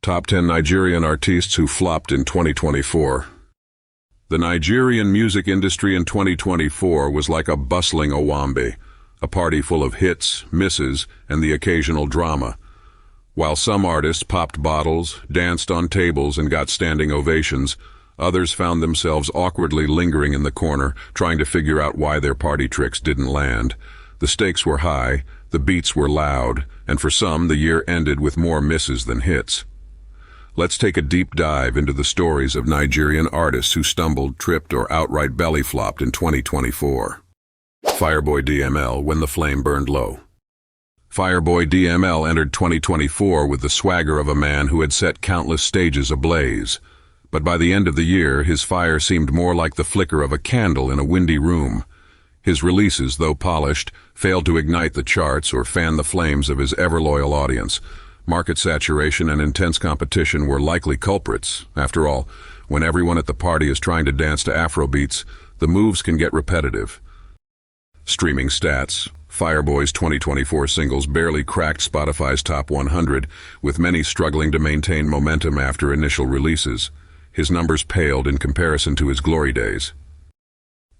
Top 10 Nigerian artists who flopped in 2024. The Nigerian music industry in 2024 was like a bustling owambe, a party full of hits, misses, and the occasional drama. While some artists popped bottles, danced on tables, and got standing ovations, others found themselves awkwardly lingering in the corner, trying to figure out why their party tricks didn't land. The stakes were high, the beats were loud, and for some the year ended with more misses than hits. Let's take a deep dive into the stories of Nigerian artists who stumbled, tripped, or outright belly flopped in 2024. Fireboy DML, When the Flame Burned Low. Fireboy DML entered 2024 with the swagger of a man who had set countless stages ablaze. But by the end of the year, his fire seemed more like the flicker of a candle in a windy room. His releases, though polished, failed to ignite the charts or fan the flames of his ever-loyal audience. Market saturation and intense competition were likely culprits. After all, when everyone at the party is trying to dance to Afro beats, the moves can get repetitive. Streaming stats. Fireboy's 2024 singles barely cracked Spotify's top 100, with many struggling to maintain momentum after initial releases. His numbers paled in comparison to his glory days.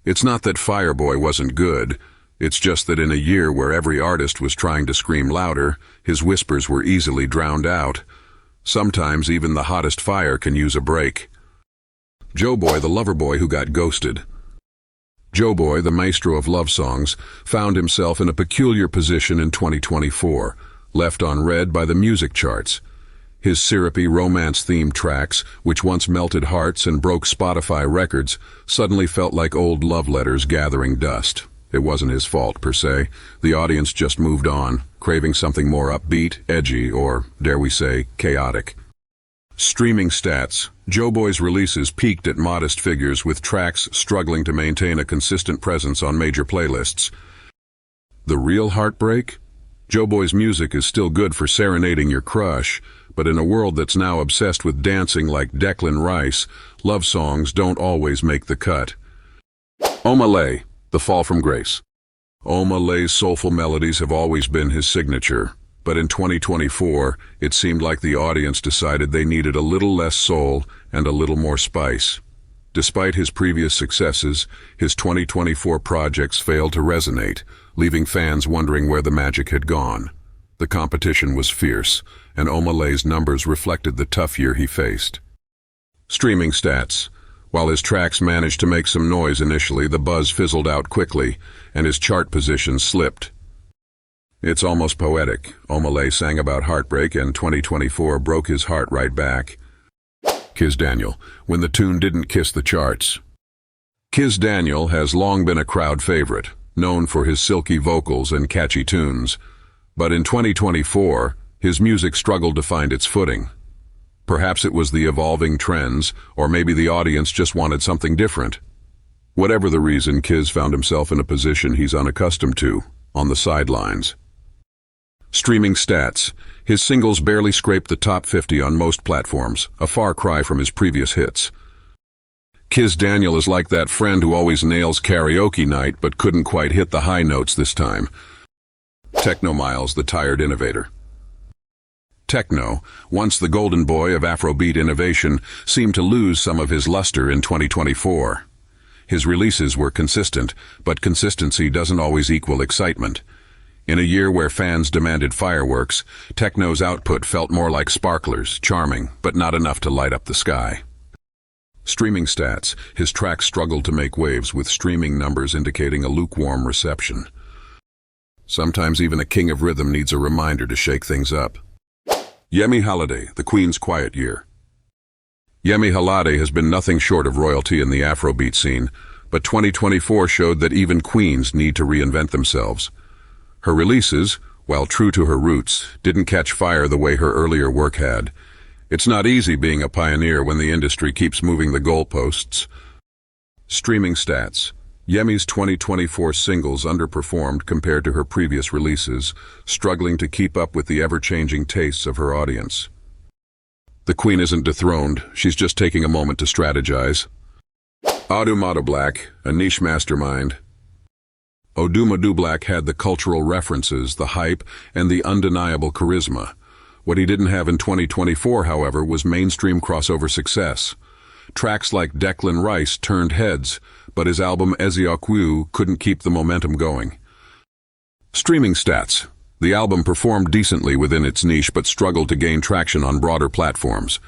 It's not that Fireboy wasn't good. It's just that in a year where every artist was trying to scream louder, his whispers were easily drowned out. Sometimes even the hottest fire can use a break. Joeboy, the lover boy who got ghosted. Joeboy, the maestro of love songs, found himself in a peculiar position in 2024, left on red by the music charts. His syrupy romance-themed tracks, which once melted hearts and broke Spotify records, suddenly felt like old love letters gathering dust. It wasn't his fault, per se. The audience just moved on, craving something more upbeat, edgy, or, dare we say, chaotic. Streaming stats. Joeboy's releases peaked at modest figures, with tracks struggling to maintain a consistent presence on major playlists. The real heartbreak? Joeboy's music is still good for serenading your crush, but in a world that's now obsessed with dancing like Declan Rice, love songs don't always make the cut. Omah Lay, The Fall from Grace. Omah Lay's soulful melodies have always been his signature, but in 2024, it seemed like the audience decided they needed a little less soul and a little more spice. Despite his previous successes, his 2024 projects failed to resonate, leaving fans wondering where the magic had gone. The competition was fierce, and Omah Lay's numbers reflected the tough year he faced. Streaming stats. While his tracks managed to make some noise initially, the buzz fizzled out quickly, and his chart position slipped. It's almost poetic. Omah Lay sang about heartbreak, and 2024 broke his heart right back. Kizz Daniel, When the Tune Didn't Kiss the Charts. Kizz Daniel has long been a crowd favorite, known for his silky vocals and catchy tunes. But in 2024, his music struggled to find its footing. Perhaps it was the evolving trends, or maybe the audience just wanted something different. Whatever the reason, Kizz found himself in a position he's unaccustomed to, on the sidelines. Streaming stats. His singles barely scraped the top 50 on most platforms, a far cry from his previous hits. Kizz Daniel is like that friend who always nails karaoke night but couldn't quite hit the high notes this time. Tecno Miles, The Tired Innovator. Tecno, once the golden boy of Afrobeat innovation, seemed to lose some of his luster in 2024. His releases were consistent, but consistency doesn't always equal excitement. In a year where fans demanded fireworks, Tecno's output felt more like sparklers, charming, but not enough to light up the sky. Streaming stats. His tracks struggled to make waves, with streaming numbers indicating a lukewarm reception. Sometimes even a king of rhythm needs a reminder to shake things up. Yemi Alade, The Queen's Quiet Year. Yemi Alade has been nothing short of royalty in the Afrobeat scene, but 2024 showed that even queens need to reinvent themselves. Her releases, while true to her roots, didn't catch fire the way her earlier work had. It's not easy being a pioneer when the industry keeps moving the goalposts. Streaming stats. Yemi's 2024 singles underperformed compared to her previous releases, struggling to keep up with the ever-changing tastes of her audience. The queen isn't dethroned, she's just taking a moment to strategize. Odumodublvck, a niche mastermind. Odumodublvck had the cultural references, the hype, and the undeniable charisma. What he didn't have in 2024, however, was mainstream crossover success. Tracks like Declan Rice turned heads, but his album Eziokwu couldn't keep the momentum going. Streaming stats. The album performed decently within its niche but struggled to gain traction on broader platforms.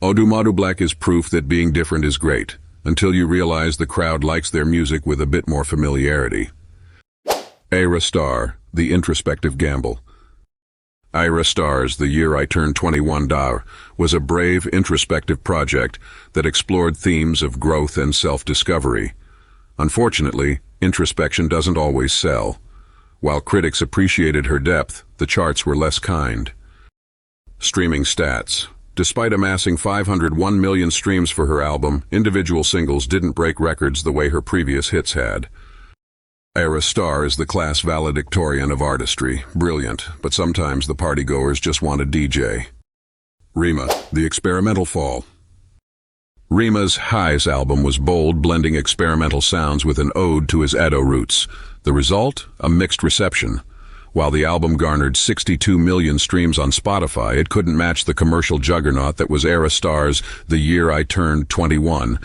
Odumodublvck is proof that being different is great, until you realize the crowd likes their music with a bit more familiarity. Ayra Starr, The Introspective Gamble. Ayra Starr's The Year I Turned 21 was a brave, introspective project that explored themes of growth and self-discovery. Unfortunately, introspection doesn't always sell. While critics appreciated her depth, the charts were less kind. Streaming stats. Despite amassing 501 million streams for her album, individual singles didn't break records the way her previous hits had. Ayra Starr is the class valedictorian of artistry, brilliant, but sometimes the partygoers just want a DJ. Rema, The Experimental Fall. Rema's Highs album was bold, blending experimental sounds with an ode to his Edo roots. The result? A mixed reception. While the album garnered 62 million streams on Spotify, it couldn't match the commercial juggernaut that was Ayra Starr's The Year I Turned 21.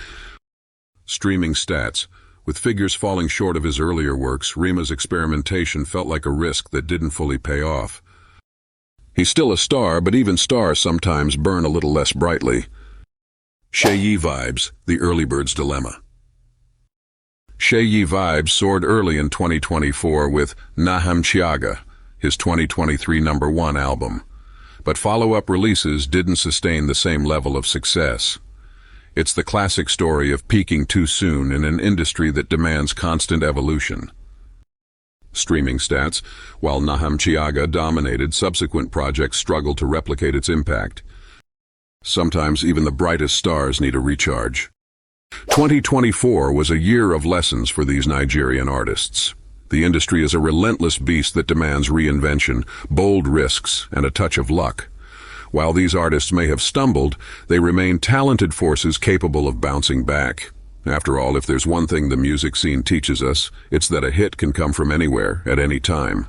Streaming stats. With figures falling short of his earlier works, Rema's experimentation felt like a risk that didn't fully pay off. He's still a star, but even stars sometimes burn a little less brightly. Shayi Vibes, The Early Bird's Dilemma. Shayi Vibes soared early in 2024 with Naham Chiaga, his 2023 #1 album. But follow-up releases didn't sustain the same level of success. It's the classic story of peaking too soon in an industry that demands constant evolution. Streaming stats. While Naham Chiaga dominated, subsequent projects struggled to replicate its impact. Sometimes even the brightest stars need a recharge. 2024 was a year of lessons for these Nigerian artists. The industry is a relentless beast that demands reinvention, bold risks, and a touch of luck. While these artists may have stumbled, they remain talented forces capable of bouncing back. After all, if there's one thing the music scene teaches us, it's that a hit can come from anywhere, at any time.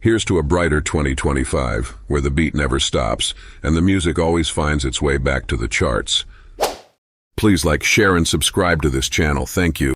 Here's to a brighter 2025, where the beat never stops, and the music always finds its way back to the charts. Please like, share, and subscribe to this channel. Thank you.